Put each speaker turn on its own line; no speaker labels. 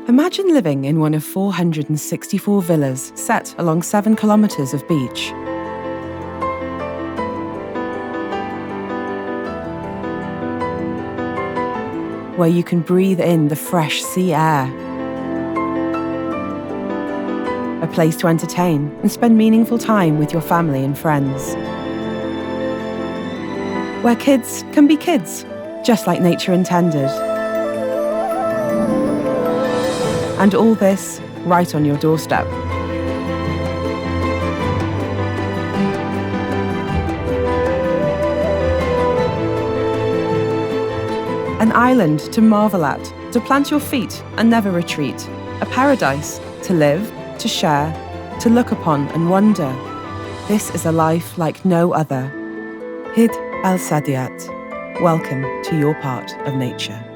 Imagine living in one of 464 villas set along 7 kilometres of beach. Where you can breathe in the fresh sea air. A place to entertain and spend meaningful time with your family and friends. Where kids can be kids, just like nature intended. And all this right on your doorstep. An island to marvel at, to plant your feet and never retreat. A paradise to live, to share, to look upon and wonder. This is a life like no other. Hid al Saadiyat. Welcome to your part of nature.